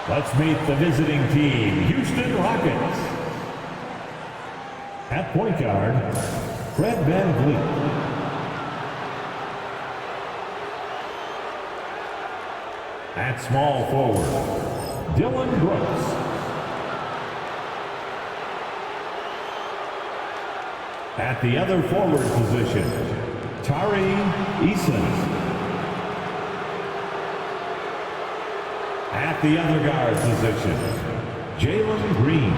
Let's meet the visiting team, Houston Rockets. At point guard, Fred VanVleet. At small forward, Dillon Brooks. At the other forward position, Tari Eason. At the other guard position, Jalen Green.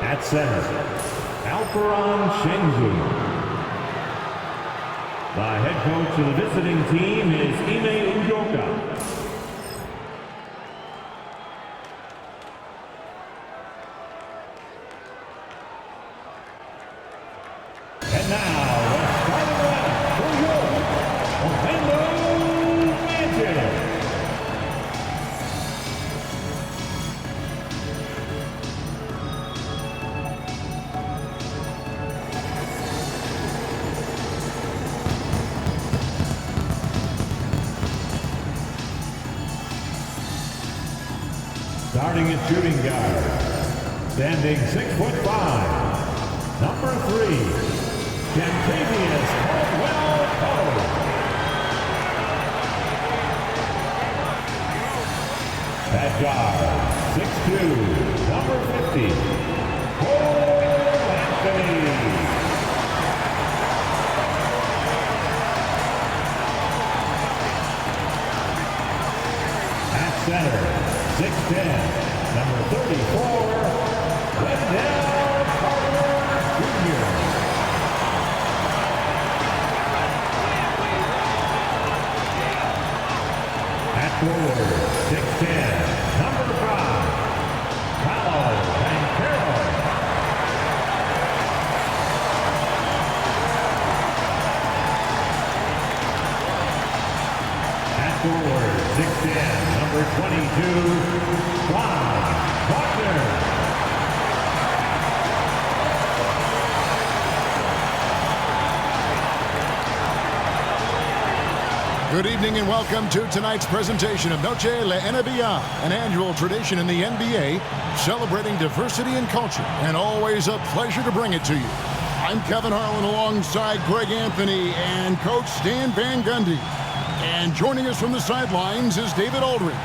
At center, Alperen Sengun. The head coach of the visiting team is Ime Udoka. And now, the starting lineup for your Orlando Magic. Starting at shooting guard, standing 6'5", number 3, Kentavious Caldwell-Pope. At guard, 6'2", number 50, Cole Anthony. At center, 6'10", number 34, Wendell Carter Jr. At forward, 6'10", number 5, Paolo Banchero. At forward, 6'10", number 22, Ron Wagner. Good evening and welcome to tonight's presentation of Noche La NBA, an annual tradition in the NBA celebrating diversity and culture, and always a pleasure to bring it to you. I'm Kevin Harlan alongside Greg Anthony and Coach Stan Van Gundy. And joining us from the sidelines is David Aldridge.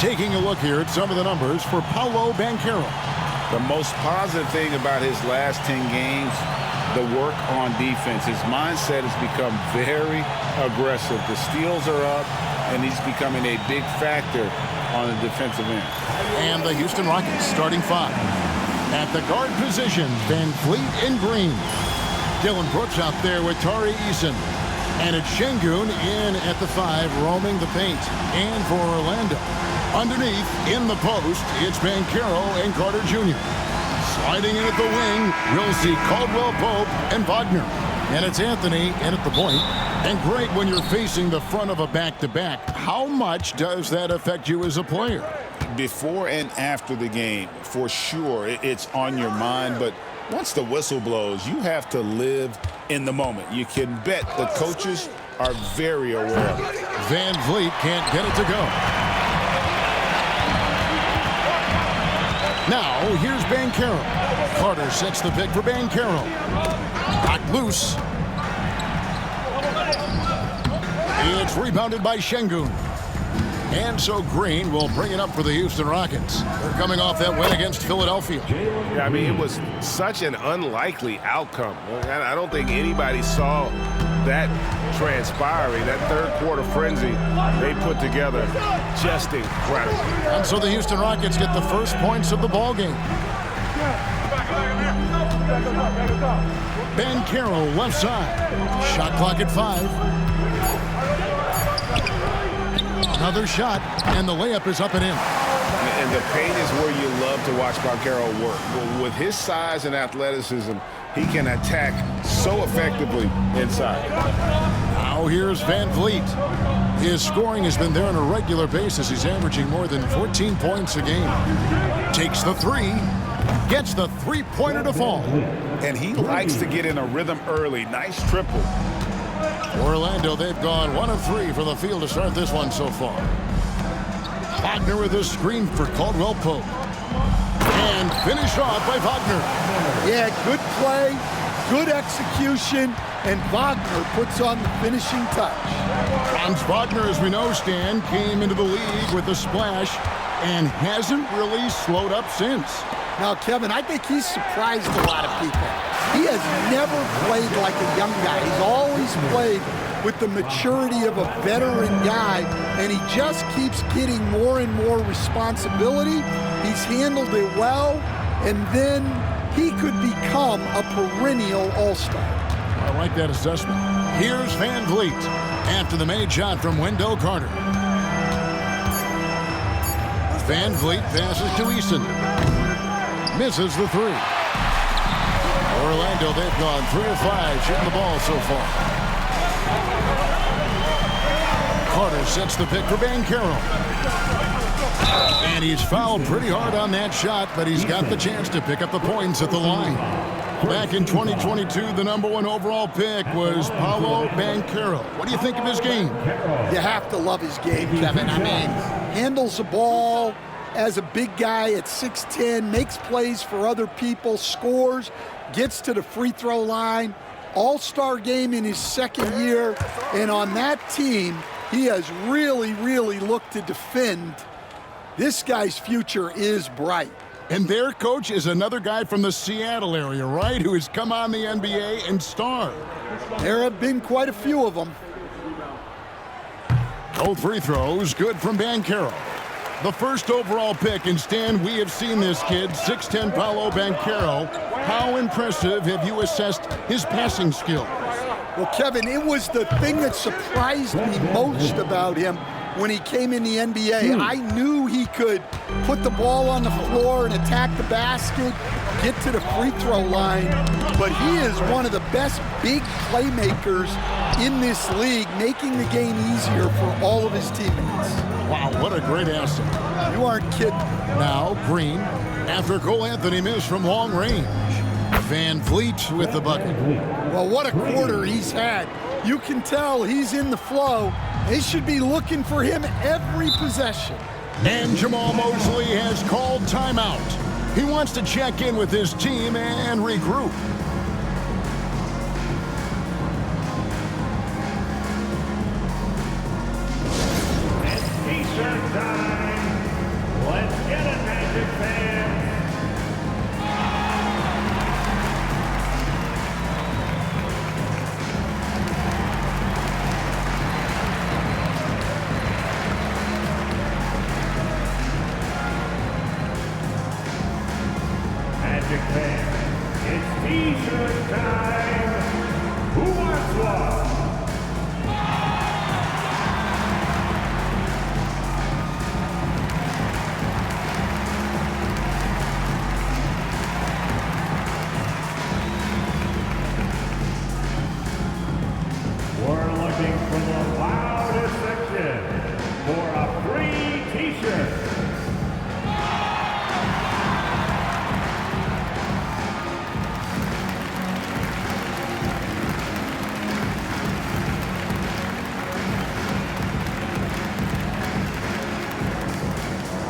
Taking a look here at some of the numbers for Paolo Banchero. The most positive thing about his last 10 games, the work on defense. His mindset has become very aggressive. The steals are up, and he's becoming a big factor on the defensive end. And the Houston Rockets starting 5. At the guard position, VanVleet and Green. Dillon Brooks out there with Tari Eason. And it's Sengun in at the 5, roaming the paint. And for Orlando, underneath, in the post, it's Banchero and Carter Jr. Sliding in at the wing, we'll see Caldwell-Pope and Wagner. And it's Anthony in at the point. And great when you're facing the front of a back-to-back. How much does that affect you as a player? Before and after the game, for sure, it's on your mind. But once the whistle blows, you have to live in the moment. You can bet the coaches are very aware of it. VanVleet can't get it to go. Now, here's Banchero. Carter sets the pick for Banchero. Knocked loose. It's rebounded by Sengun. And so Green will bring it up for the Houston Rockets. They're coming off that win against Philadelphia. Yeah, I mean, it was such an unlikely outcome. I don't think anybody saw that transpiring, that third quarter frenzy they put together. Just incredible. And so the Houston Rockets get the first points of the ballgame. Banchero left side. Shot clock at 5. Another shot, and the layup is up and in. And the paint is where you love to watch Banchero work. With his size and athleticism, he can attack so effectively inside. Now here's VanVleet. His scoring has been there on a regular basis. He's averaging more than 14 points a game. Takes the 3, gets the three-pointer to fall. And he likes to get in a rhythm early. Nice triple. Orlando, they've gone 1 of 3 from the field to start this one so far. Wagner with a screen for Caldwell Pope. And finished off by Wagner. Yeah, good play, good execution, and Wagner puts on the finishing touch. Franz Wagner, as we know, Stan, came into the league with a splash and hasn't really slowed up since. Now, Kevin, I think he's surprised a lot of people. He has never played like a young guy. He's always played with the maturity of a veteran guy, and he just keeps getting more and more responsibility. He's handled it well, and then he could become a perennial all-star. I like that assessment. Here's Van Vliet after the made shot from Wendell Carter. Van Vliet passes to Eason. Misses the 3. Orlando, they've gone 3 of 5 shooting the ball so far. Carter sets the pick for Banchero. And he's fouled pretty hard on that shot, but he's got the chance to pick up the points at the line. Back in 2022, the #1 overall pick was Paolo Banchero. What do you think of his game? You have to love his game, Kevin. I mean, handles the ball as a big guy at 6'10", makes plays for other people, scores, gets to the free throw line. All-star game in his second year, and on that team, he has really, really looked to defend. This guy's future is bright. And their coach is another guy from the Seattle area, right, who has come on the NBA and starred. There have been quite a few of them. Both free throws good from Banchero. The first overall pick, and Stan, we have seen this kid, 6'10" Paolo Banchero. How impressive have you assessed his passing skills? Well, Kevin, it was the thing that surprised me most about him when he came in the NBA. I knew he could put the ball on the floor and attack the basket, get to the free throw line, but he is one of the best big playmakers in this league, making the game easier for all of his teammates. Wow, what a great asset. You aren't kidding. Now, Green, after Cole Anthony missed from long range. Van Vliet with the bucket. Well, what a quarter he's had. You can tell he's in the flow. They should be looking for him every possession. And Jamal Mosley has called timeout. He wants to check in with his team and regroup. It's T-shirt time. Let's get it, Magic fans. Magic fans, it's T-shirt time. Who wants one? We're looking for the loudest section for a free T-shirt.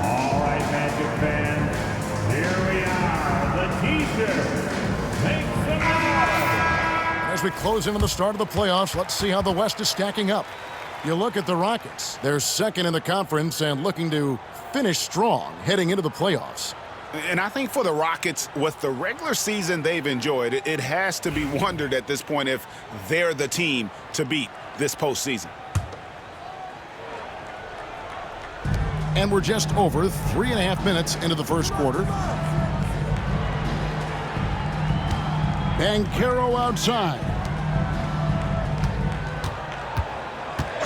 All right, Magic fans, here we are, the T-shirt. Make some noise. As we close in on the start of the playoffs, let's see how the West is stacking up. You look at the Rockets. They're second in the conference and looking to finish strong heading into the playoffs. And I think for the Rockets, with the regular season they've enjoyed, it has to be wondered at this point if they're the team to beat this postseason. And we're just over 3.5 minutes into the first quarter. Banchero outside.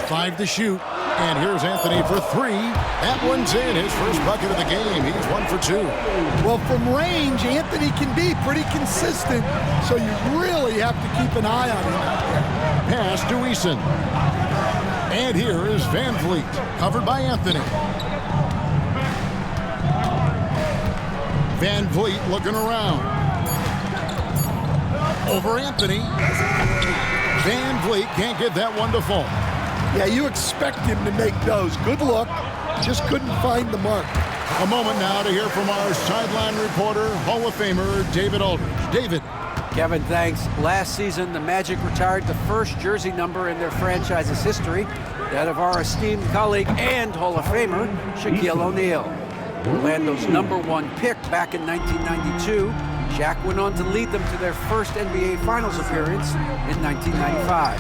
5 to shoot. And here's Anthony for 3. That one's in. His first bucket of the game. He's 1 for 2. Well, from range, Anthony can be pretty consistent, so you really have to keep an eye on him out there. Pass to Eason. And here is Van Vliet, covered by Anthony. Van Vliet looking around. Over Anthony. Van Vliet can't get that one to fall. Yeah, you expect him to make those. Good luck. Just couldn't find the mark. A moment now to hear from our sideline reporter, Hall of Famer David Aldridge. David. Kevin, thanks. Last season, the Magic retired the first jersey number in their franchise's history, that of our esteemed colleague and Hall of Famer, Shaquille O'Neal. Orlando's #1 pick back in 1992, Shaq went on to lead them to their first NBA Finals appearance in 1995.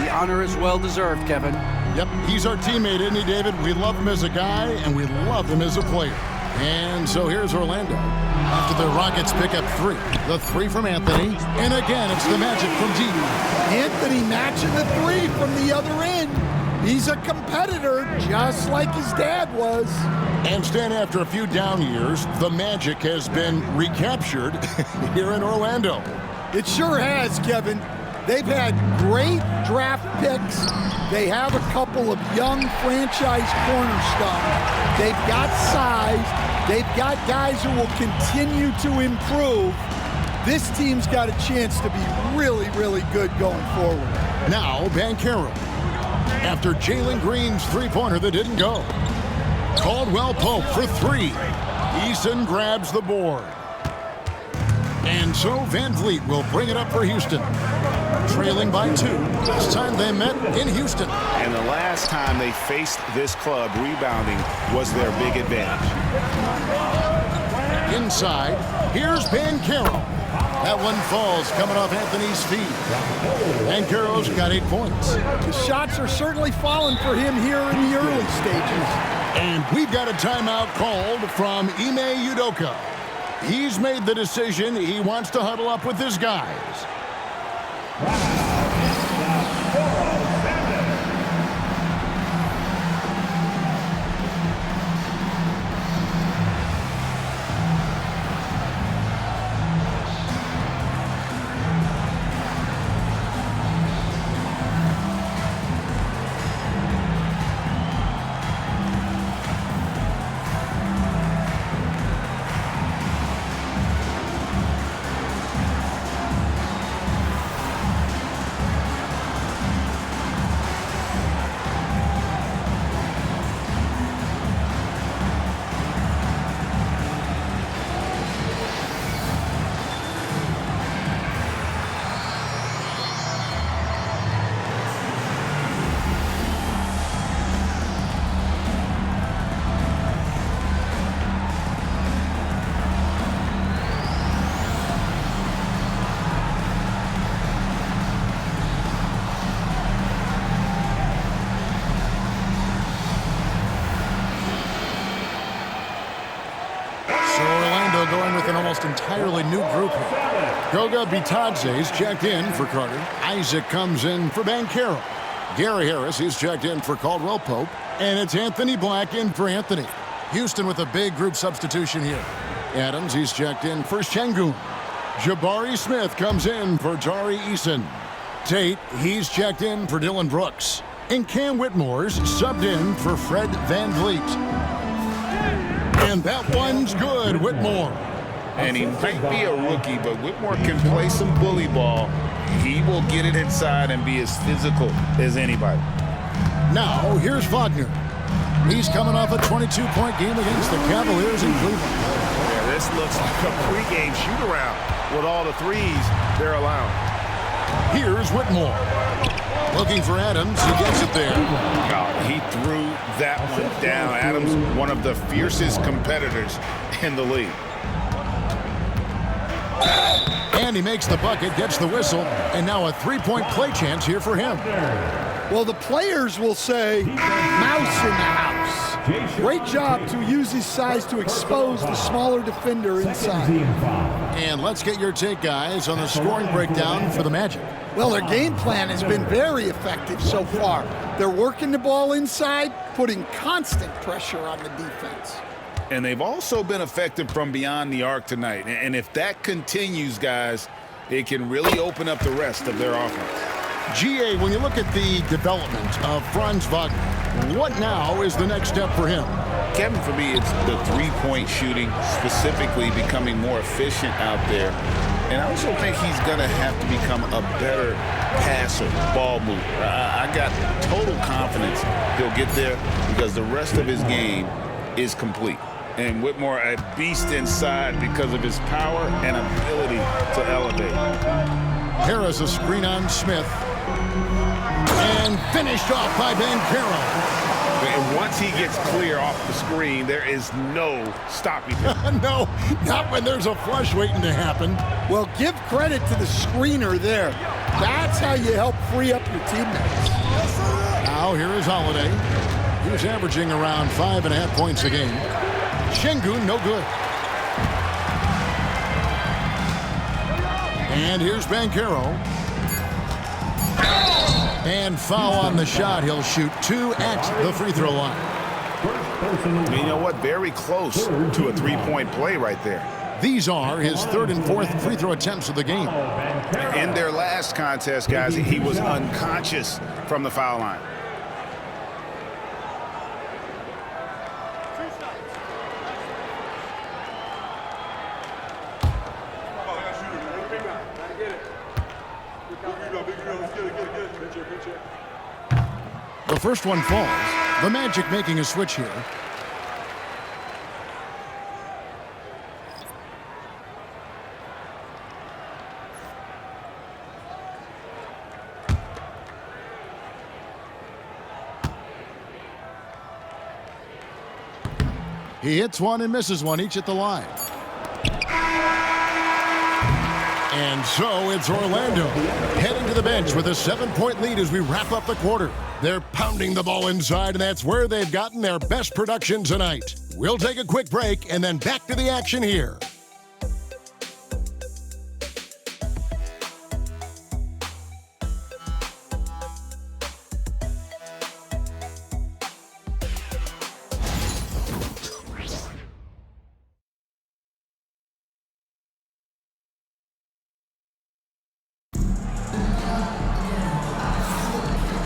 The honor is well-deserved, Kevin. Yep, he's our teammate, isn't he, David? We love him as a guy, and we love him as a player. And so here's Orlando. After the Rockets pick up 3. The 3 from Anthony. And again, it's the Magic from deep. Anthony matching the 3 from the other end. He's a competitor, just like his dad was. And Stan, after a few down years, the Magic has been recaptured here in Orlando. It sure has, Kevin. They've had great draft picks. They have a couple of young franchise cornerstones. They've got size. They've got guys who will continue to improve. This team's got a chance to be really, really good going forward. Now, Banchero. After Jalen Green's three-pointer that didn't go. Caldwell Pope for 3. Eason grabs the board. And so Van Vliet will bring it up for Houston. Trailing by 2. Last time they met in Houston. And the last time they faced this club, rebounding was their big advantage. Inside, here's Banchero. That one falls coming off Anthony's feet. Banchero's got 8 points. The shots are certainly falling for him here in the early stages. And we've got a timeout called from Ime Udoka. He's made the decision. He wants to huddle up with his guys. Going with an almost entirely new group here. Goga Bitadze's checked in for Carter. Isaac comes in for Banchero. Gary Harris is checked in for Caldwell Pope. And it's Anthony Black in for Anthony. Houston with a big group substitution here. Adams, he's checked in for Şengün. Jabari Smith comes in for Tari Eason. Tate, he's checked in for Dylan Brooks. And Cam Whitmore's subbed in for Fred Van Vliet. And that one's good, Whitmore. And he might be a rookie, but Whitmore can play some bully ball. He will get it inside and be as physical as anybody. Now, here's Wagner. He's coming off a 22-point game against the Cavaliers in Cleveland. Yeah, this looks like a pregame shoot-around with all the threes they're allowing. Here's Whitmore. Looking for Adams. He gets it there. God, he threw that one down. Adams, one of the fiercest competitors in the league. And he makes the bucket, gets the whistle, and now a three-point play chance here for him. Well, the players will say, mouse in the house. Great job to use his size to expose the smaller defender inside. And let's get your take, guys, on the scoring breakdown for the Magic. Well, their game plan has been very effective so far. They're working the ball inside, putting constant pressure on the defense. And they've also been effective from beyond the arc tonight. And if that continues, guys, it can really open up the rest of their offense. GA, when you look at the development of Franz Wagner, what now is the next step for him? Kevin, for me, it's the three-point shooting, specifically becoming more efficient out there. And I also think he's going to have to become a better passer, ball mover. I got total confidence he'll get there because the rest of his game is complete. And Whitmore, a beast inside because of his power and ability to elevate. Harris a screen on Smith. And finished off by Banchero. And once he gets clear off the screen, there is no stopping him. No, not when there's a flush waiting to happen. Well, give credit to the screener there. That's how you help free up your teammates. Now here is Holiday. He was averaging around 5.5 points a game. Şengün, no good. And here's Banchero. And foul on the shot. He'll shoot 2 at the free throw line. And you know what? Very close to a three-point play right there. These are his 3rd and 4th free throw attempts of the game. In their last contest, guys, he was unconscious from the foul line. The first one falls. The Magic making a switch here. He hits one and misses one, each at the line. And so it's Orlando heading to the bench with a 7-point lead as we wrap up the quarter. They're pounding the ball inside, and that's where they've gotten their best production tonight. We'll take a quick break and then back to the action here.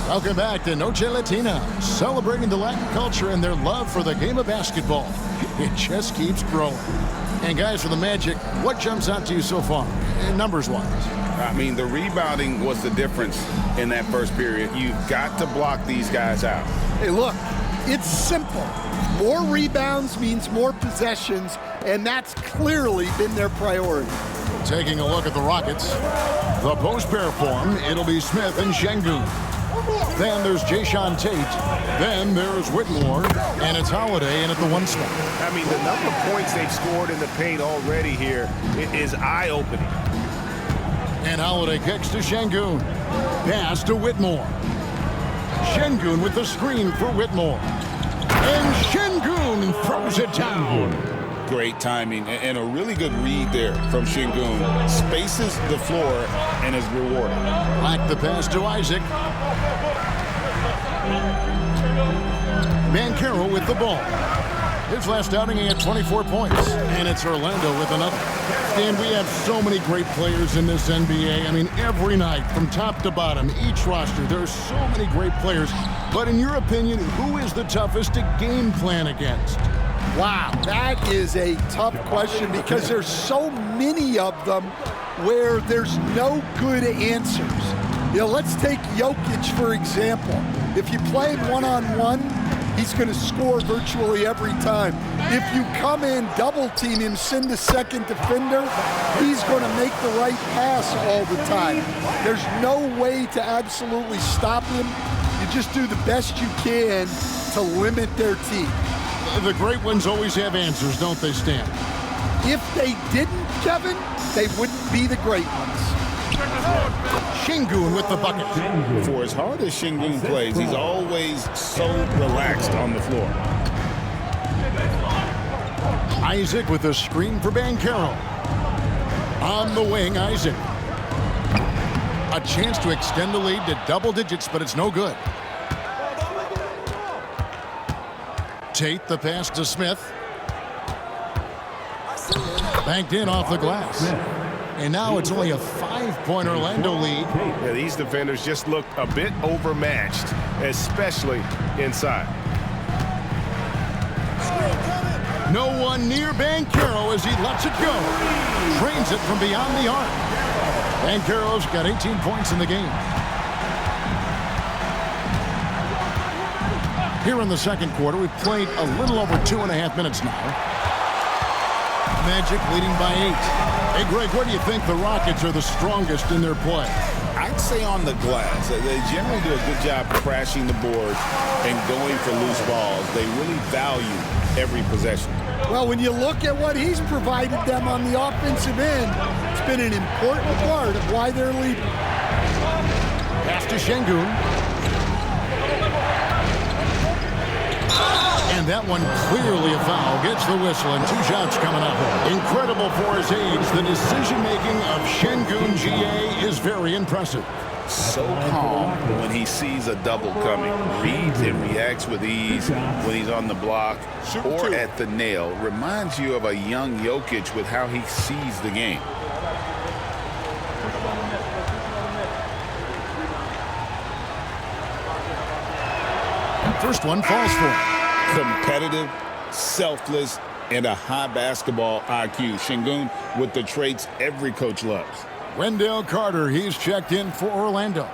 Welcome back to Noche Latina, celebrating the Latin culture and their love for the game of basketball. It just keeps growing. And guys, for the Magic, what jumps out to you so far, numbers-wise? I mean, the rebounding was the difference in that first period. You've got to block these guys out. Hey, look, it's simple. More rebounds means more possessions, and that's clearly been their priority. Taking a look at the Rockets, the post pair form, it'll be Smith and Şengün. Then there's Jae'Sean Tate. Then there's Whitmore. And it's Holiday in at the 1 spot. I mean, the number of points they've scored in the paint already here is eye-opening. And Holiday kicks to Şengün. Pass to Whitmore. Şengün with the screen for Whitmore. And Şengün throws it down. Great timing and a really good read there from Şengün. Spaces the floor and is rewarded. Like the pass to Isaac. Banchero with the ball. His last outing, he had 24 points. And it's Orlando with another. And we have so many great players in this NBA. I mean, every night, from top to bottom, each roster, there are so many great players. But in your opinion, who is the toughest to game plan against? Wow, that is a tough question because there's so many of them where there's no good answers. You know, let's take Jokic, for example. If you play him one-on-one, he's going to score virtually every time. If you come in, double-team him, send the second defender, he's going to make the right pass all the time. There's no way to absolutely stop him. You just do the best you can to limit their team. The great ones always have answers, don't they, Stan? If they didn't, Kevin, they wouldn't be the great ones. Şengün with the bucket. For as hard as Şengün plays, he's always so relaxed on the floor. Isaac with a screen for Banchero. On the wing, Isaac. A chance to extend the lead to double digits, but it's no good. Tate, the pass to Smith. Banked in off the glass. And now it's only a 5-point Orlando lead. Yeah, these defenders just looked a bit overmatched, especially inside. No one near Banchero as he lets it go. Trains it from beyond the arc. Banchero's got 18 points in the game. Here in the second quarter, we've played a little over 2.5 minutes now. Magic leading by 8. Hey, Greg, where do you think the Rockets are the strongest in their play? I'd say on the glass. They generally do a good job crashing the boards and going for loose balls. They really value every possession. Well, when you look at what he's provided them on the offensive end, it's been an important part of why they're leading. Pass to Şengün. And that one clearly a foul. Gets the whistle and 2 shots coming up. Incredible for his age. The decision-making of Şengün GA is very impressive. So calm when he sees a double coming. Reads and reacts with ease when he's on the block or at the nail. Reminds you of a young Jokic with how he sees the game. First one falls for him. Competitive, selfless, and a high basketball IQ. Şengün with the traits every coach loves. Wendell Carter, he's checked in for Orlando.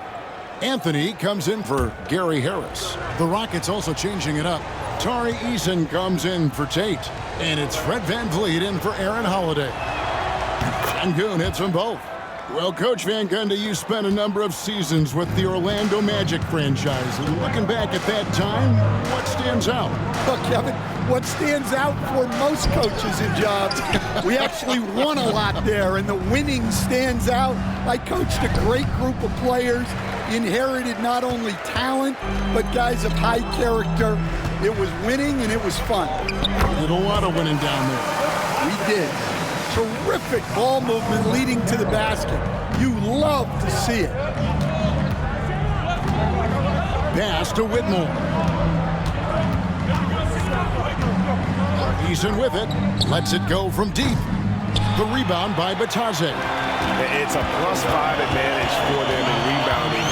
Anthony comes in for Gary Harris. The Rockets also changing it up. Tari Eason comes in for Tate. And it's Fred VanVleet in for Aaron Holiday. Şengün hits them both. Well, Coach Van Gundy, you spent a number of seasons with the Orlando Magic franchise. And looking back at that time, what stands out? Look, Kevin, what stands out for most coaches in jobs, we actually won a lot there, and the winning stands out. I coached a great group of players, inherited not only talent, but guys of high character. It was winning, and it was fun. Did a lot of winning down there. We did. Terrific ball movement leading to the basket. You love to see it. Pass to Whitmore. Eason with it. Lets it go from deep. The rebound by Bitadze. It's a +5 advantage for them in rebounding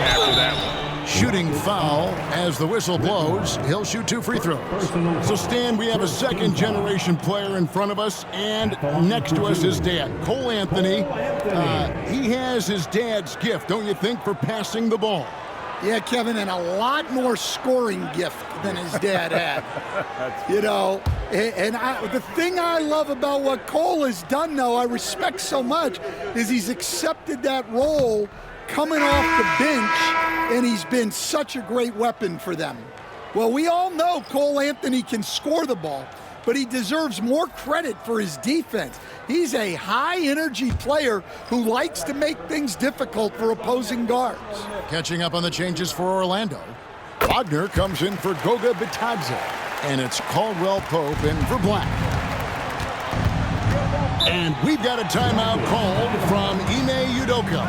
after that one. Shooting foul as the whistle blows. He'll shoot 2 free throws. So, Stan, we have a second-generation player in front of us, and next to us is Dad. Cole Anthony, he has his dad's gift, don't you think, for passing the ball? Yeah, Kevin, and a lot more scoring gift than his dad had. You know, and the thing I love about what Cole has done, though, I respect so much, is he's accepted that role coming off the bench, and he's been such a great weapon for them. Well, we all know Cole Anthony can score the ball, but he deserves more credit for his defense. He's a high-energy player who likes to make things difficult for opposing guards. Catching up on the changes for Orlando. Wagner comes in for Goga Bitadze, and it's Caldwell Pope in for Black. And we've got a timeout called from Ime Udoka.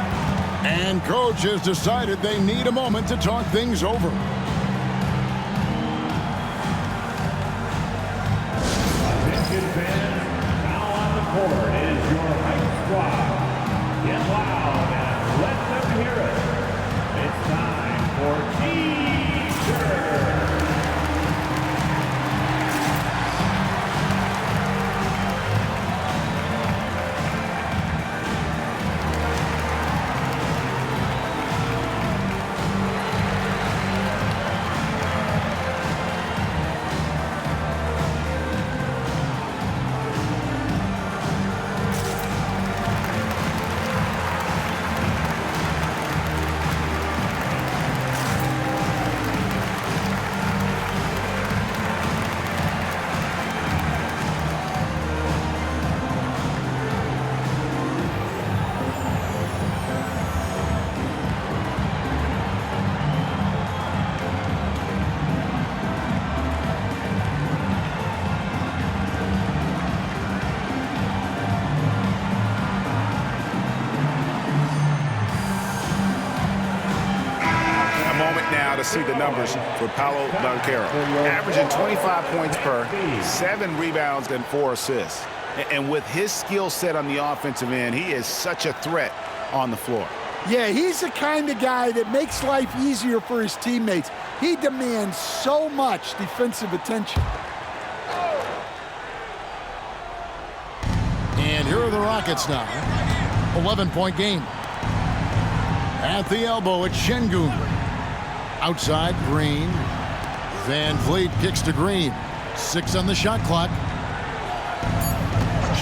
And Coach has decided they need a moment to talk things over. Attention fans, now on the court is your hype squad. Get loud and let them hear it. It's time for T-shirt. To see the numbers for Paolo Banchero. Averaging 25 points per, 7 rebounds, and 4 assists. And with his skill set on the offensive end, he is such a threat on the floor. Yeah, he's the kind of guy that makes life easier for his teammates. He demands so much defensive attention. Here are the Rockets now. 11-point game. At the elbow, it's Şengün. Outside, Green. Van Vliet kicks to Green. 6 on the shot clock.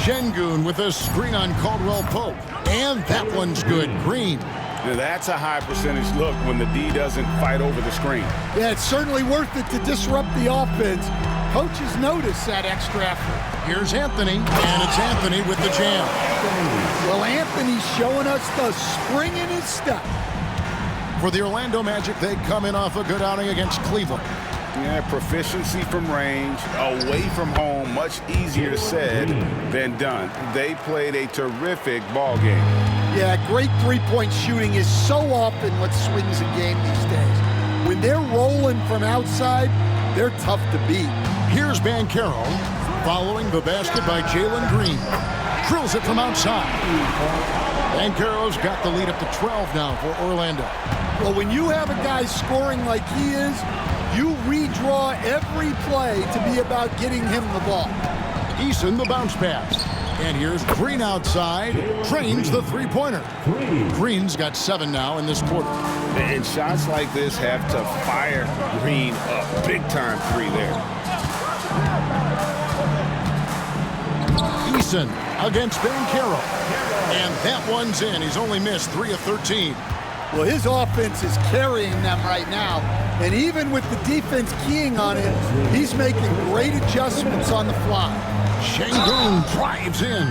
Şengün with a screen on Caldwell Pope. And that one's good. Green. That's a high percentage look when the D doesn't fight over the screen. Yeah, it's certainly worth it to disrupt the offense. Coaches notice that extra effort. Here's Anthony, and it's Anthony with the jam. Well, Anthony's showing us the spring in his step. For the Orlando Magic, they come in off a good outing against Cleveland. Yeah, proficiency from range, away from home, much easier said than done. They played a terrific ball game. Yeah, great three-point shooting is so often what swings a game these days. When they're rolling from outside, they're tough to beat. Here's Banchero, following the basket by Jalen Green. Drills it from outside. Banchero's got the lead up to 12 now for Orlando. Well, when you have a guy scoring like he is, you redraw every play to be about getting him the ball. Eason, the bounce pass. And here's Green outside, trains the three-pointer. Green's got 7 now in this quarter. And shots like this have to fire Green up. Big-time 3 there. Eason against Banchero. And that one's in. He's only missed 3 of 13. Well, his offense is carrying them right now. And even with the defense keying on it, he's making great adjustments on the fly. Şengün drives in.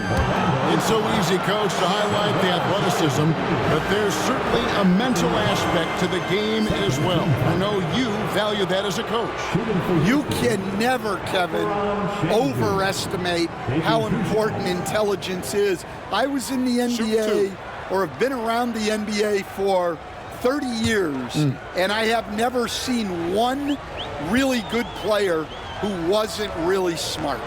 It's so easy, Coach, to highlight the athleticism, but there's certainly a mental aspect to the game as well. I know you value that as a coach. You can never, Kevin, overestimate how important intelligence is. I was in the NBA, or have been around the NBA for 30 years, and I have never seen one really good player who wasn't really smart.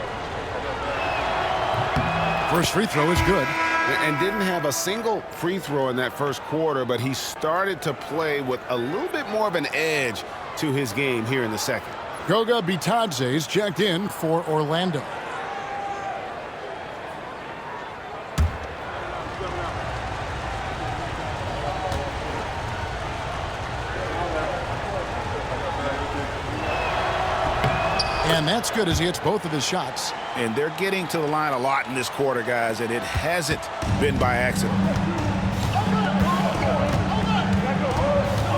First free throw is good. And didn't have a single free throw in that first quarter, but he started to play with a little bit more of an edge to his game here in the second. Goga Bitadze's checked in for Orlando. And that's good as he hits both of his shots. And they're getting to the line a lot in this quarter, guys, and it hasn't been by accident.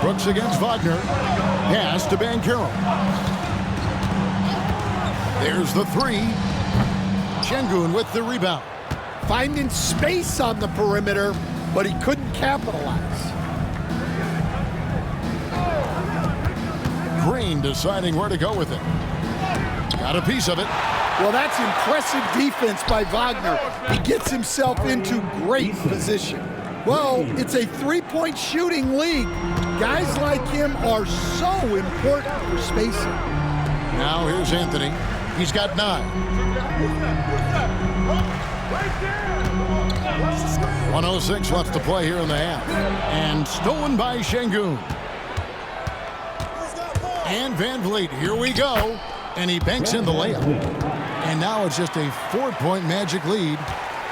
Brooks against Wagner. Pass to Banchero. There's the 3. Şengün with the rebound. Finding space on the perimeter, but he couldn't capitalize. Green deciding where to go with it. Got a piece of it. Well, that's impressive defense by Wagner. He gets himself into great position. Well, it's a three-point shooting league. Guys like him are so important for spacing. Now here's Anthony. He's got 9. 1:06 left to play here in the half. And stolen by Şengün. And Van Vliet, here we go. And he banks in the layup. And now it's just a 4-point Magic lead.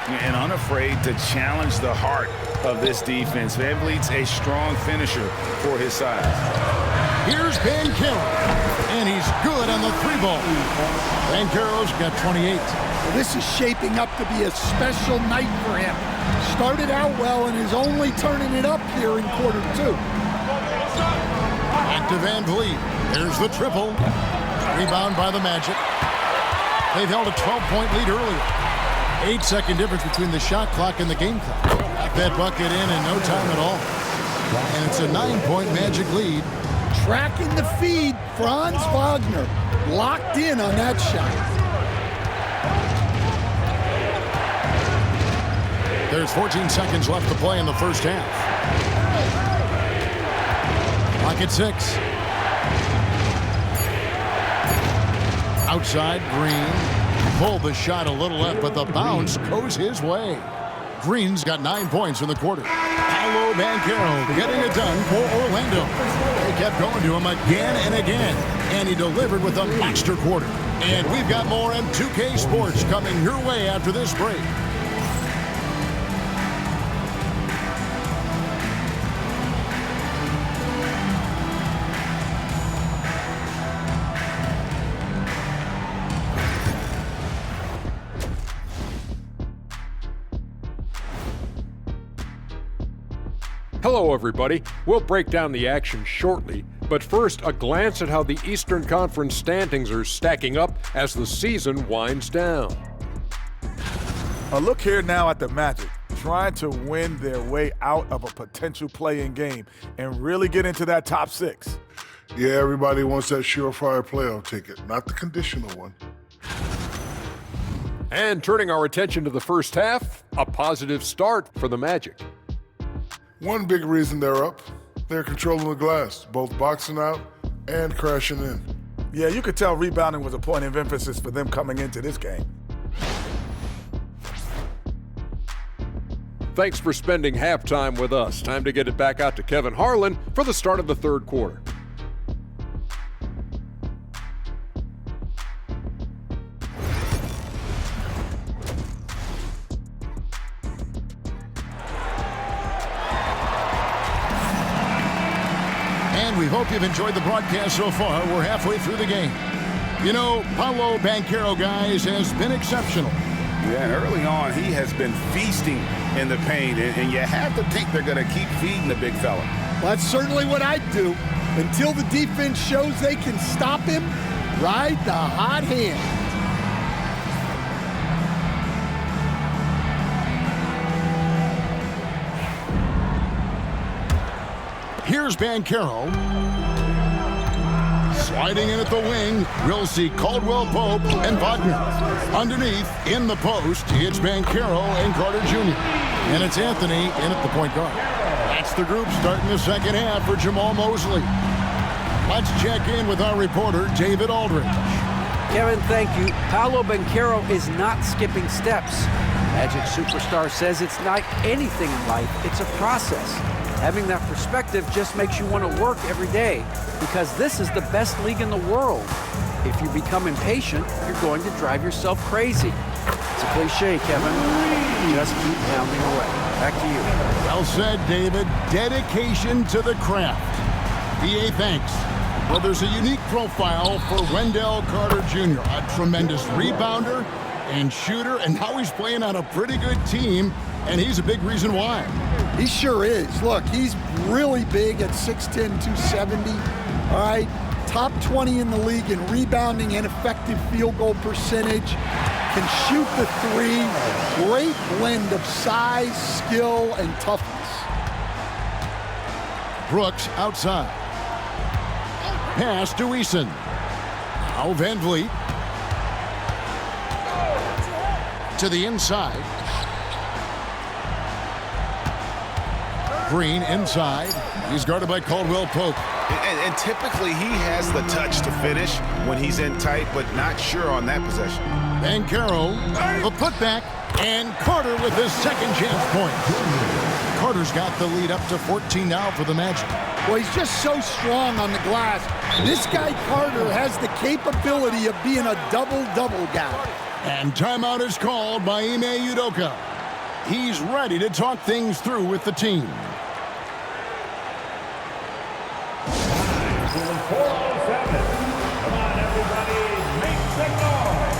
And unafraid to challenge the heart of this defense. Van Vliet's a strong finisher for his size. Here's Banchero. And he's good on the 3-ball. Banchero's got 28. Well, this is shaping up to be a special night for him. Started out well and is only turning it up here in quarter 2. Back to Van Vliet. There's the triple. Rebound by the Magic. They've held a 12-point lead earlier. 8-second difference between the shot clock and the game clock. Got that bucket in no time at all. And it's a 9-point Magic lead. Tracking the feed, Franz Wagner locked in on that shot. There's 14 seconds left to play in the first half. Clock at 6. Outside, Green. Pulled the shot a little left, but the bounce goes his way. Green's got 9 points in the quarter. Paolo Banchero getting it done for Orlando. They kept going to him again and again, and he delivered with a monster quarter. And we've got more M2K Sports coming your way after this break. Hello, everybody. We'll break down the action shortly, but first, a glance at how the Eastern Conference standings are stacking up as the season winds down. A look here now at the Magic, trying to win their way out of a potential play-in game and really get into that top 6. Yeah, everybody wants that surefire playoff ticket, not the conditional one. And turning our attention to the first half, a positive start for the Magic. One big reason they're up, they're controlling the glass, both boxing out and crashing in. Yeah, you could tell rebounding was a point of emphasis for them coming into this game. Thanks for spending halftime with us. Time to get it back out to Kevin Harlan for the start of the third quarter. And we hope you've enjoyed the broadcast so far. We're halfway through the game. You know, Paolo Banchero, guys, has been exceptional. Yeah, and early on, he has been feasting in the paint, and you have to think they're going to keep feeding the big fella. Well, that's certainly what I'd do. Until the defense shows they can stop him, ride the hot hand. Here's Banchero. Sliding in at the wing, we'll see Caldwell Pope and Wagner. Underneath, in the post, it's Banchero and Carter Jr. And it's Anthony in at the point guard. That's the group starting the second half for Jamal Mosley. Let's check in with our reporter, David Aldridge. Kevin, thank you. Paolo Banchero is not skipping steps. Magic superstar says it's not anything in life, it's a process. Having that perspective just makes you want to work every day because this is the best league in the world. If you become impatient, you're going to drive yourself crazy. It's a cliche, Kevin. Just keep pounding away. Back to you. Well said, David. Dedication to the craft. EA thanks. Well, there's a unique profile for Wendell Carter Jr., a tremendous rebounder and shooter, and now he's playing on a pretty good team, and he's a big reason why. He sure is. Look, he's really big at 6'10", 270. All right, top 20 in the league in rebounding and effective field goal percentage. Can shoot the three. Great blend of size, skill, and toughness. Brooks outside. Pass to Eason. Now Van Vliet. To the inside. Green inside. He's guarded by Caldwell Pope. And typically he has the touch to finish when he's in tight, but not sure on that possession. Banchero, the putback, and Carter with his second chance point. Carter's got the lead up to 14 now for the Magic. Well, he's just so strong on the glass. This guy Carter has the capability of being a double-double guy. And timeout is called by Ime Udoka. He's ready to talk things through with the team. 407. Come on, everybody, make some noise.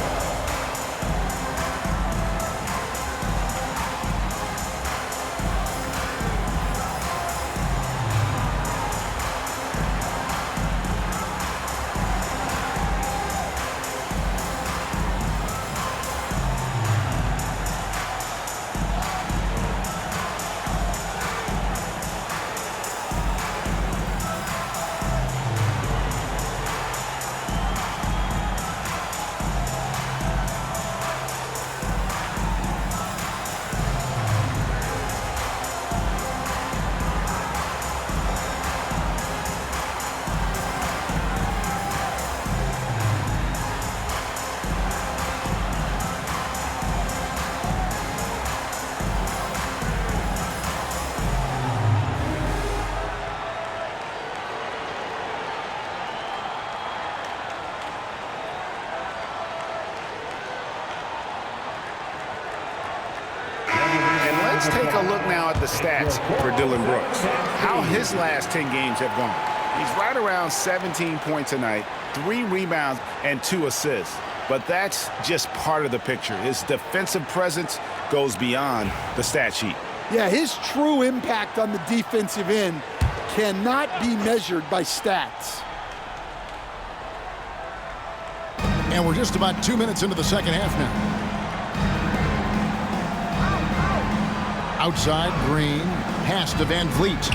Let's take a look now at the stats for Dillon Brooks. How his last 10 games have gone. He's right around 17 points a night, 3 rebounds, and 2 assists. But that's just part of the picture. His defensive presence goes beyond the stat sheet. Yeah, his true impact on the defensive end cannot be measured by stats. And we're just about 2 minutes into the second half now. Outside, Green. Pass to Van Vliet.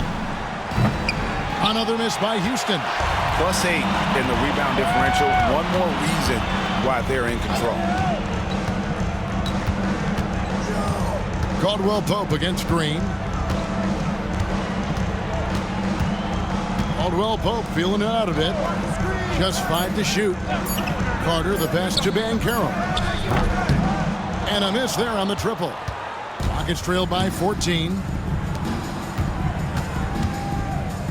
Another miss by Houston. +8 in the rebound differential. One more reason why they're in control. Caldwell Pope against Green. Caldwell Pope feeling it out a bit. Just 5 to shoot. Carter the pass to Banchero. And a miss there on the triple. Rockets trail by 14.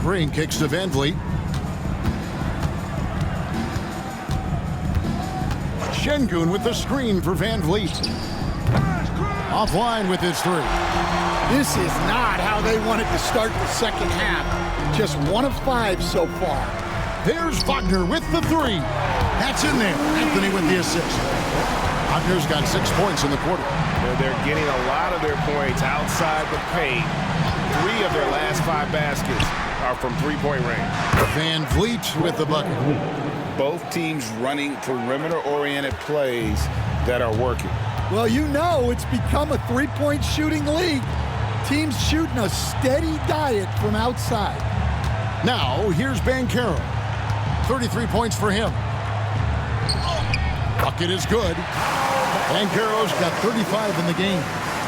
Green kicks to Van Vliet. Şengün with the screen for Van Vliet. Offline with his three. This is not how they wanted to start the second half. Just 1 of 5 so far. There's Wagner with the three. That's in there. Anthony with the assist. Wagner's got 6 points in the quarter. They're getting a lot of their points outside the paint. 3 of their last 5 baskets are from three-point range. Van Vliet with the bucket. Both teams running perimeter-oriented plays that are working. Well, you know it's become a three-point shooting league. Teams shooting a steady diet from outside. Now, here's Banchero. 33 points for him. Bucket is good. Banchero's got 35 in the game.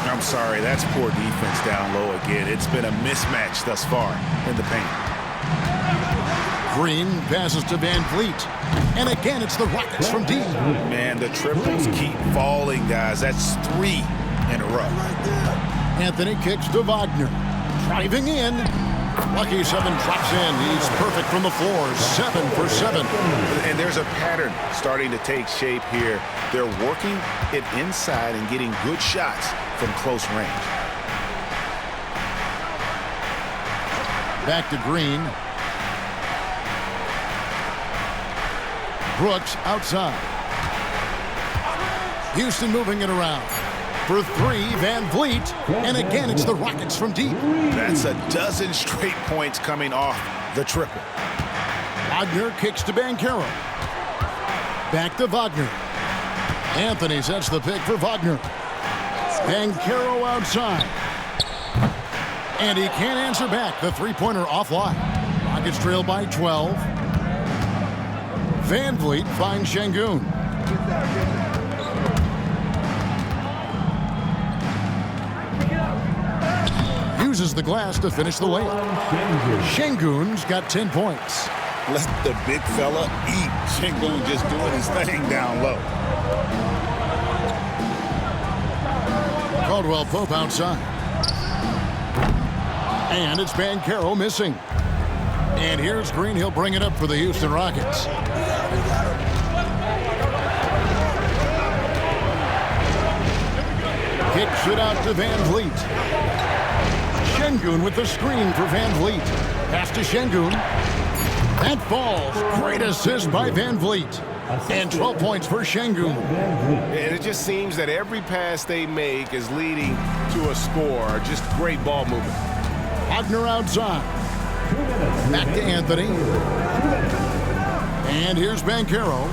I'm sorry, that's poor defense down low again. It's been a mismatch thus far in the paint. Green passes to Van Vliet. And again, it's the Rockets from deep. Man, the triples keep falling, guys. That's 3 in a row. Anthony kicks to Wagner. Driving in. Lucky 7 drops in. He's perfect from the floor. 7 for 7. And there's a pattern starting to take shape here. They're working it inside and getting good shots from close range. Back to Green. Brooks outside. Houston moving it around. For 3, Van Vliet. And again, it's the Rockets from deep. That's a dozen straight points coming off the triple. Wagner kicks to Banchero. Back to Wagner. Anthony sets the pick for Wagner. Banchero outside. And he can't answer back. The three-pointer offline. Rockets trail by 12. Van Vliet finds Şengün. Uses the glass to finish the layup. Şengün's got 10 points. Let the big fella eat. Şengün just doing his thing down low. Caldwell Pope outside. And it's Banchero missing. And here's Green. He'll bring it up for the Houston Rockets. Kicks it out to Van Vliet. Şengün with the screen for Van Vliet. Pass to Şengün. That falls. Great assist by Van Vliet. And 12 points for Şengün. And it just seems that every pass they make is leading to a score. Just great ball movement. Wagner outside. Back to Anthony. And here's Banchero.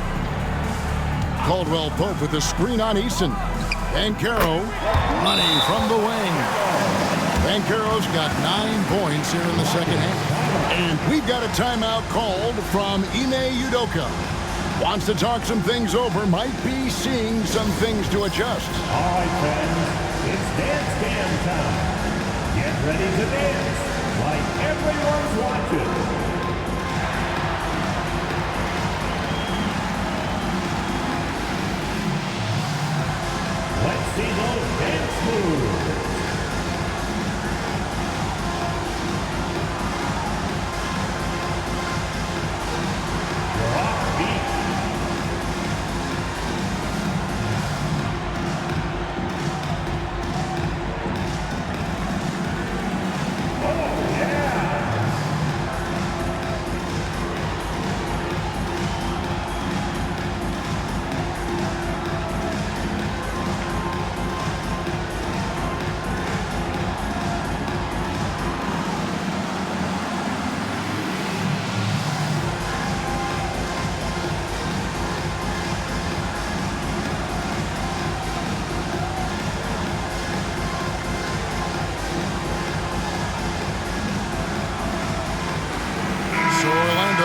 Caldwell Pope with the screen on Easton. Banchero running from the wing. Banchero's got 9 points here in the second half. And we've got a timeout called from Ime Udoka. Wants to talk some things over, might be seeing some things to adjust. All right, friends, it's dance cam time. Get ready to dance like everyone's watching. Let's see those dance moves. Rock beat. Oh, yeah.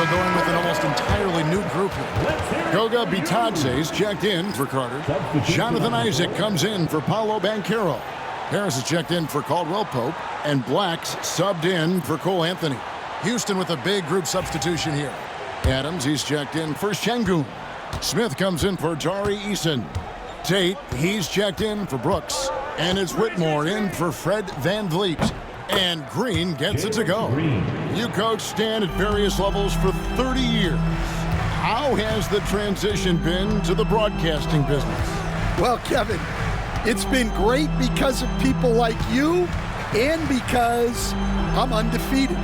going with an almost entirely new group here. Goga Bitadze's checked in for Carter. Jonathan Isaac comes in for Paolo Banchero. Harris is checked in for Caldwell Pope. And Black's subbed in for Cole Anthony. Houston with a big group substitution here. Adams, he's checked in for Şengün. Smith comes in for Tari Eason. Tate, he's checked in for Brooks. And it's Whitmore in for Fred VanVleet. And Green gets it to go. You coached Stan at various levels for 30 years. How has the transition been to the broadcasting business? Well, Kevin, it's been great because of people like you and because I'm undefeated.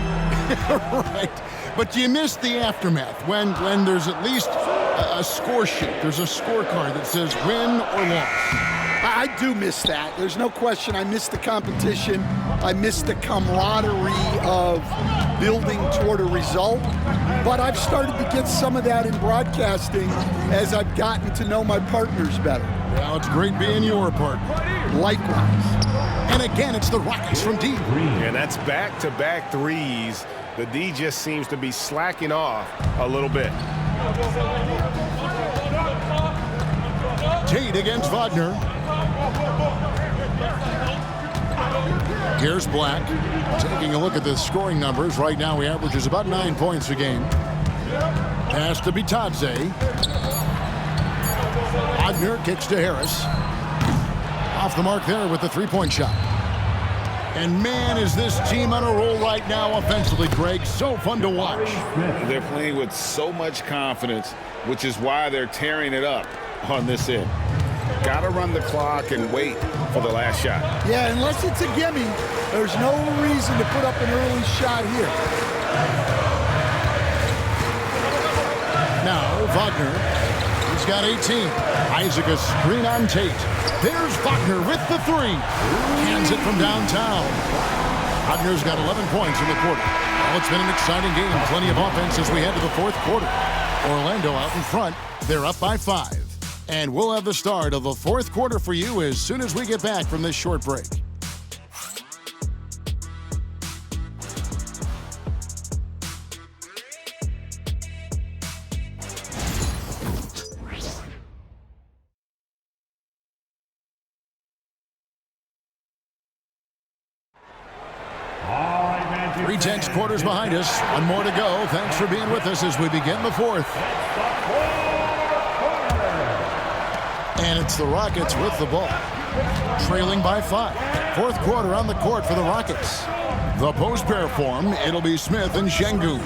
Right. But you miss the aftermath when there's at least a score sheet. There's a scorecard that says win or loss. I do miss that. There's no question. I miss the competition. I miss the camaraderie of building toward a result. But I've started to get some of that in broadcasting as I've gotten to know my partners better. Well, it's great being your partner. Likewise. And again, it's the Rockets from deep. And that's back-to-back threes. The D just seems to be slacking off a little bit. Tate against Wagner. Here's Black. Taking a look at the scoring numbers. Right now he averages about 9 points a game. Pass to Bitadze. Wagner kicks to Harris. Off the mark there with the three-point shot. And man, is this team on a roll right now offensively, Greg. So fun to watch. They're playing with so much confidence, which is why they're tearing it up on this end. Got to run the clock and wait for the last shot. Yeah, unless it's a gimme, there's no reason to put up an early shot here. Now, Wagner. He's got 18. Isaac a screen on Tate. There's Wagner with the three. Hands it from downtown. Wagner's got 11 points in the quarter. Well, it's been an exciting game. Plenty of offense as we head to the fourth quarter. Orlando out in front. They're up by 5. And we'll have the start of the fourth quarter for you as soon as we get back from this short break. Three tense quarters behind us. One more to go. Thanks for being with us as we begin the fourth. And it's the Rockets with the ball. Trailing by 5. Fourth quarter on the court for the Rockets. The post pair form, it'll be Smith and Şengün.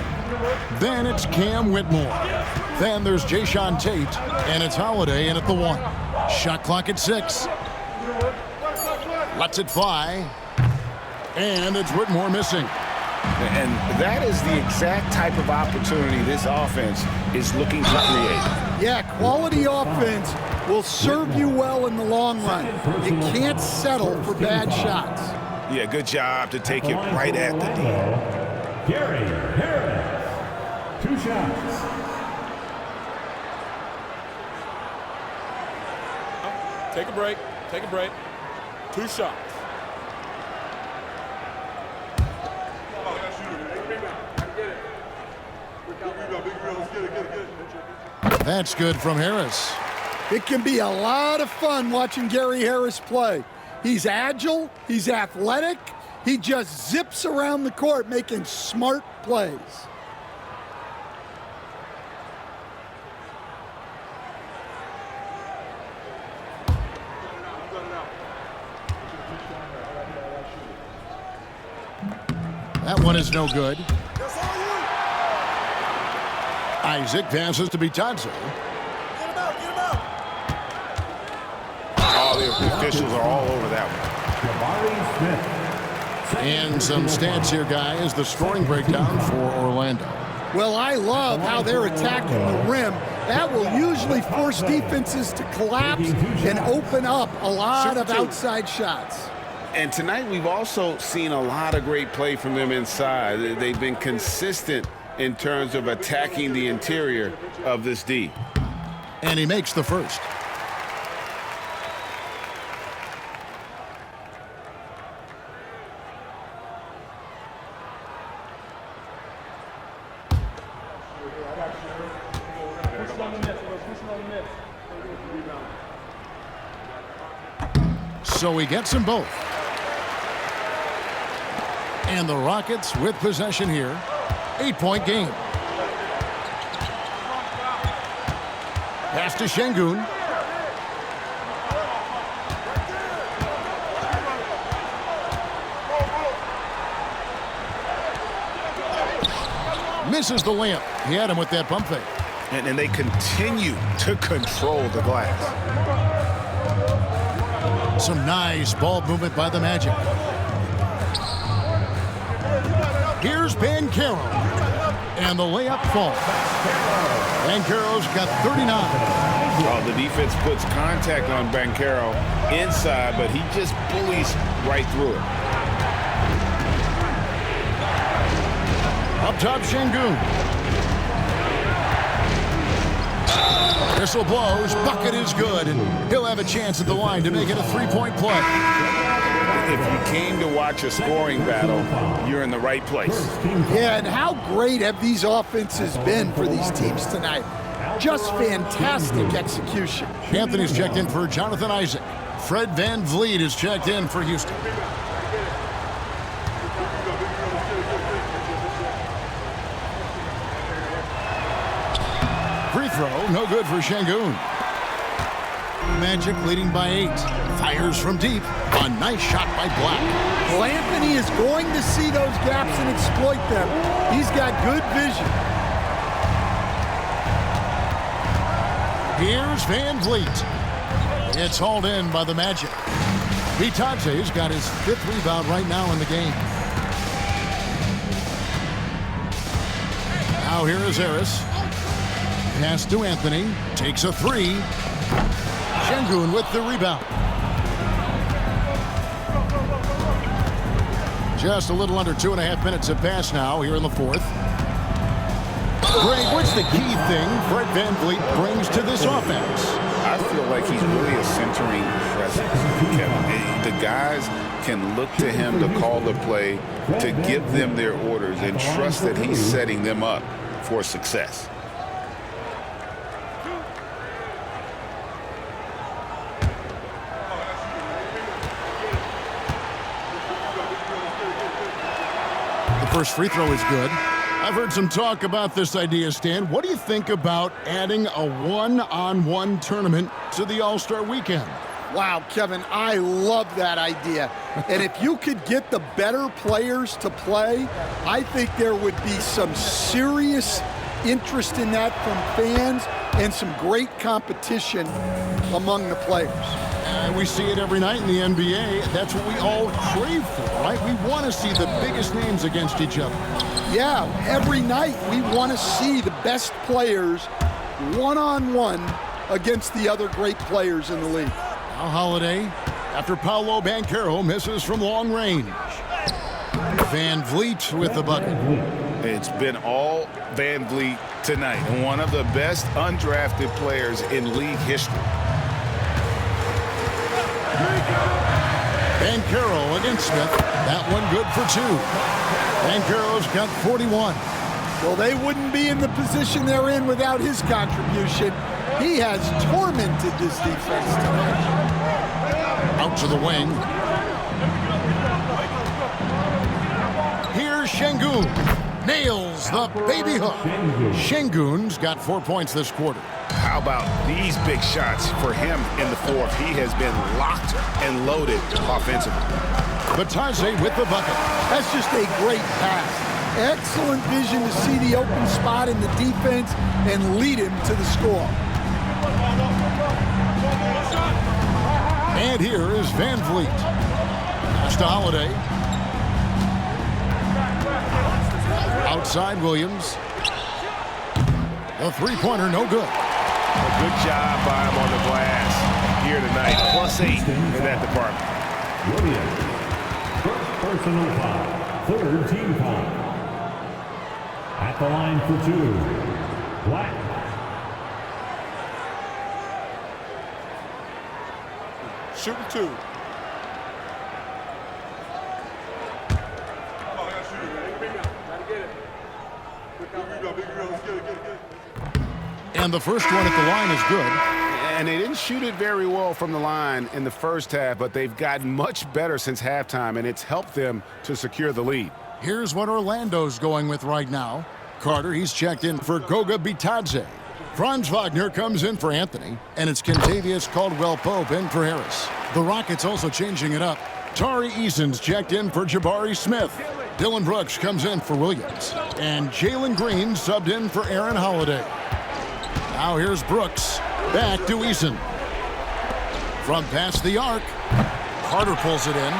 Then it's Cam Whitmore. Then there's Jae'Sean Tate. And it's Holiday in at the 1. Shot clock at 6. Lets it fly. And it's Whitmore missing. And that is the exact type of opportunity this offense is looking to create. Yeah, quality offense will serve you well in the long run. You can't settle for bad shots. Yeah, good job to take it right at the D. Gary Harris, 2 shots. Take a break. Take a break. 2 shots. That's good from Harris. It can be a lot of fun watching Gary Harris play. He's agile, he's athletic, he just zips around the court making smart plays. That one is no good. Isaac passes to Bitadze. Oh, the officials are all over that one. And some stats here, guys. The scoring breakdown for Orlando. Well, I love how they're attacking the rim. That will usually force defenses to collapse and open up a lot of outside shots. And tonight we've also seen a lot of great play from them inside. They've been consistent in terms of attacking the interior of this D. And he makes the first. So he gets them both. And the Rockets with possession here. 8-point game. Pass to Şengün. Misses the layup. He had him with that pump fake. And they continue to control the glass. Some nice ball movement by the Magic. Here's Banchero. And the layup falls. Banchero's got 39. Well, the defense puts contact on Banchero inside, but he just bullies right through it. Up top, Şengün. Whistle blows. Bucket is good. And he'll have a chance at the line to make it a three-point play. If you came to watch a scoring battle, you're in the right place. Yeah, and how great have these offenses been for these teams tonight? Just fantastic execution. Anthony's checked in for Jonathan Isaac. Fred VanVleet is checked in for Houston. Free throw, no good for Şengün. Magic leading by 8. Fires from deep. A nice shot by Black. Well, Anthony is going to see those gaps and exploit them. He's got good vision. Here's VanVleet. It's hauled in by the Magic. Bitadze's got his 5th rebound right now in the game. Now here is Harris. Pass to Anthony. Takes a 3. Şengün with the rebound. Just a little under 2.5 minutes have passed now here in the 4th. Greg, what's the key thing Fred VanVleet brings to this offense? I feel like he's really a centering presence, Kevin. The guys can look to him to call the play, to give them their orders, and trust that he's setting them up for success. First free throw is good. I've heard some talk about this idea, Stan. What do you think about adding a one-on-one tournament to the All-Star Weekend? Wow, Kevin, I love that idea. And if you could get the better players to play, I think there would be some serious interest in that from fans and some great competition among the players. We see it every night in the NBA. That's what we all crave for, right? We want to see the biggest names against each other. Yeah, every night we want to see the best players one-on-one against the other great players in the league. Now Holiday, after Paolo Banchero misses from long range. VanVleet with the bucket. It's been all VanVleet tonight, and one of the best undrafted players in league history. Banchero against Smith. That one good for 2. Banchero's got 41. Well, they wouldn't be in the position they're in without his contribution. He has tormented this defense tonight. Out to the wing. Here's Şengün. Nails the baby hook. Şengün's got 4 points this quarter. How about these big shots for him in the 4th? He has been locked and loaded offensively. Bitadze with the bucket. That's just a great pass. Excellent vision to see the open spot in the defense and lead him to the score. And here is VanVleet. Pass to Holiday. Outside Williams. A three-pointer, no good. A good job by him on the glass here tonight. +8 in that department. Williams, first personal foul, 3rd team foul. At the line for 2, Black. Shooting 2. And the first one at the line is good. And they didn't shoot it very well from the line in the first half, but they've gotten much better since halftime, and it's helped them to secure the lead. Here's what Orlando's going with right now. Carter, he's checked in for Goga Bitadze. Franz Wagner comes in for Anthony, and it's Kentavious Caldwell-Pope in for Harris. The Rockets also changing it up. Tari Eason's checked in for Jabari Smith. Dylan Brooks comes in for Williams. And Jalen Green subbed in for Aaron Holiday. Now here's Brooks. Back to Eason. From past the arc, Carter pulls it in.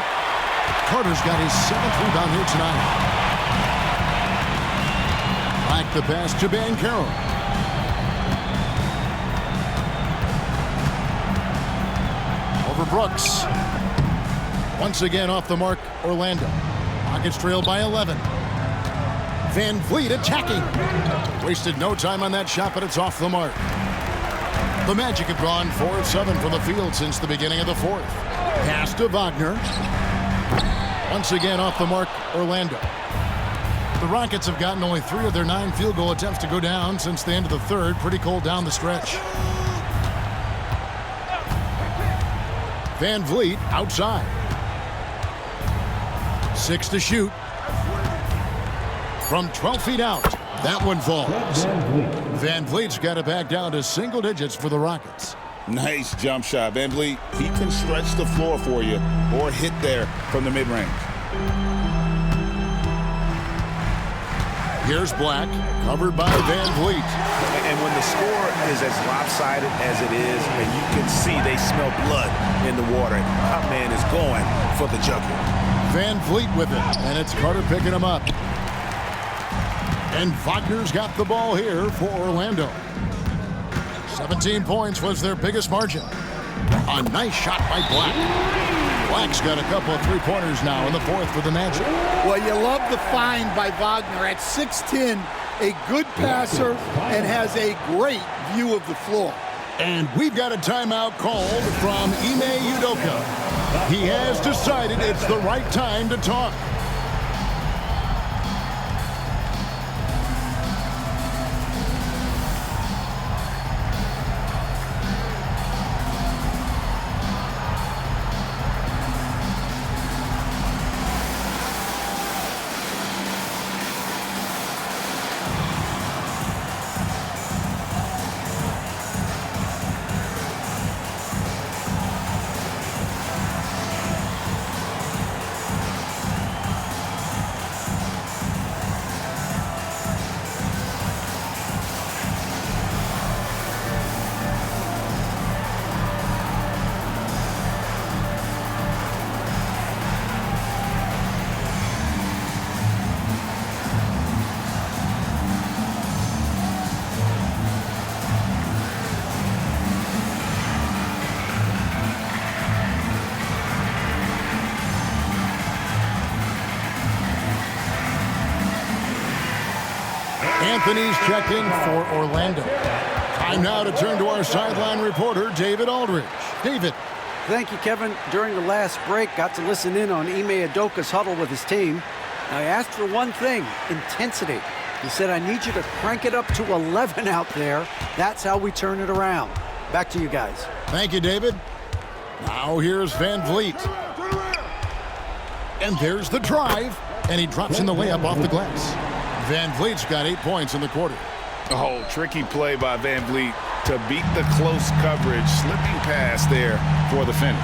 Carter's got his 7th rebound here tonight. Back the pass to Banchero. Over Brooks. Once again off the mark, Orlando. Rockets trail by 11. Van Vliet attacking. Wasted no time on that shot, but it's off the mark. The Magic have gone 4 of 7 from the field since the beginning of the fourth. Pass to Wagner. Once again off the mark, Orlando. The Rockets have gotten only 3 of their 9 field goal attempts to go down since the end of the third. Pretty cold down the stretch. Van Vliet outside. 6 to shoot. From 12 feet out, that one falls. Van Vliet's got it back down to single digits for the Rockets. Nice jump shot. Van Vliet, he can stretch the floor for you or hit there from the mid-range. Here's Black, covered by Van Vliet. And when the score is as lopsided as it is, and you can see they smell blood in the water, our man is going for the jugular. Van Vliet with it, and it's Carter picking him up. And Wagner's got the ball here for Orlando. 17 points was their biggest margin. A nice shot by Black. Black's got a couple of three-pointers now in the fourth for the Magic. Well, you love the find by Wagner at 6'10", a good passer and has a great view of the floor. And we've got a timeout called from Ime Udoka. He has decided it's the right time to talk. Anthony's checked in for Orlando. Time now to turn to our sideline reporter, David Aldridge. David. Thank you, Kevin. During the last break, got to listen in on Ime Udoka's huddle with his team. I asked for one thing, intensity. He said, I need you to crank it up to 11 out there. That's how we turn it around. Back to you guys. Thank you, David. Now here's Van Vliet. And there's the drive. And he drops in the layup off the glass. Van Vliet's got 8 points in the quarter. Oh, tricky play by Van Vliet to beat the close coverage. Slipping pass there for the finish.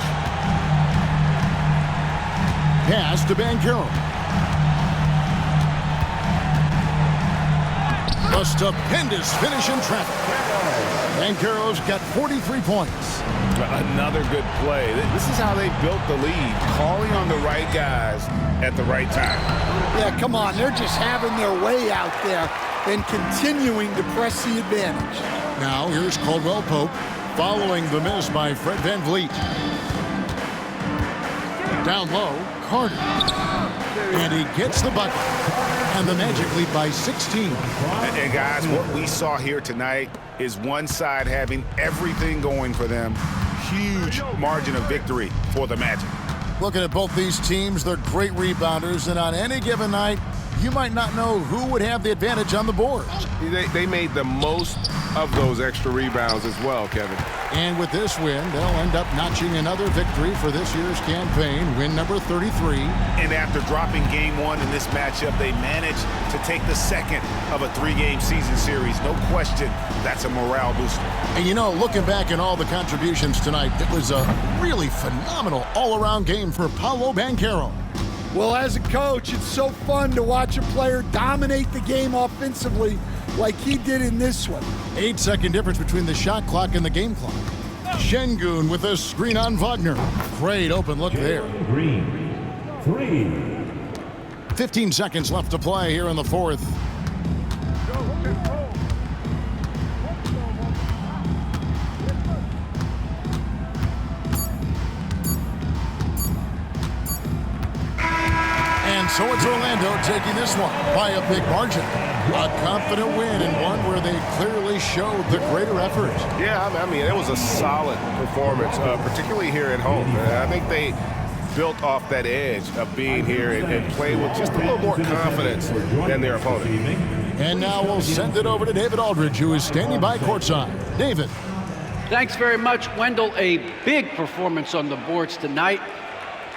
Pass to Banchero. A stupendous finish in traffic. Banchero's got 43 points. Another good play. This is how they built the lead, calling on the right guys at the right time. Yeah, come on. They're just having their way out there and continuing to press the advantage. Now here's Caldwell-Pope following the miss by Fred Van Vliet. Down low, Carter. And he gets the bucket. And the Magic lead by 16. And guys, what we saw here tonight is one side having everything going for them. Huge margin of victory for the Magic. Looking at both these teams, they're great rebounders, and on any given night, you might not know who would have the advantage on the boards. They made the most of those extra rebounds as well, Kevin. And with this win, they'll end up notching another victory for this year's campaign, win number 33. And after dropping game 1 in this matchup, they managed to take the second of a 3-game season series. No question, that's a morale booster. And you know, looking back at all the contributions tonight, it was a really phenomenal all-around game for Paolo Banchero. Well, as a coach, it's so fun to watch a player dominate the game offensively like he did in this one. 8-second difference between the shot clock and the game clock. Şengün with a screen on Wagner. Great open look there. Green, 3. 15 seconds left to play here in the fourth. And so it's Orlando taking this one by a big margin. A confident win and one where they clearly showed the greater effort. Yeah, I mean, it was a solid performance, particularly here at home. I think they built off that edge of being here and playing with just a little more confidence than their opponent. And now we'll send it over to David Aldridge, who is standing by courtside. David. Thanks very much, Wendell. A big performance on the boards tonight.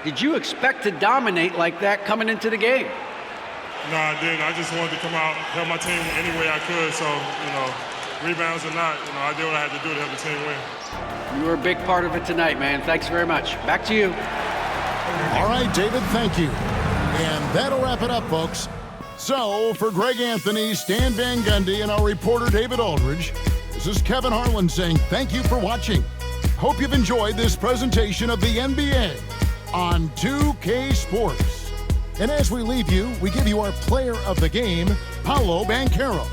Did you expect to dominate like that coming into the game? No, I didn't. I just wanted to come out, help my team any way I could. So, rebounds or not, I did what I had to do to help the team win. You were a big part of it tonight, man. Thanks very much. Back to you. All right, David, thank you. And that'll wrap it up, folks. So, for Greg Anthony, Stan Van Gundy, and our reporter David Aldridge, this is Kevin Harlan saying thank you for watching. Hope you've enjoyed this presentation of the NBA on 2K Sports. And as we leave you, we give you our player of the game, Paolo Banchero.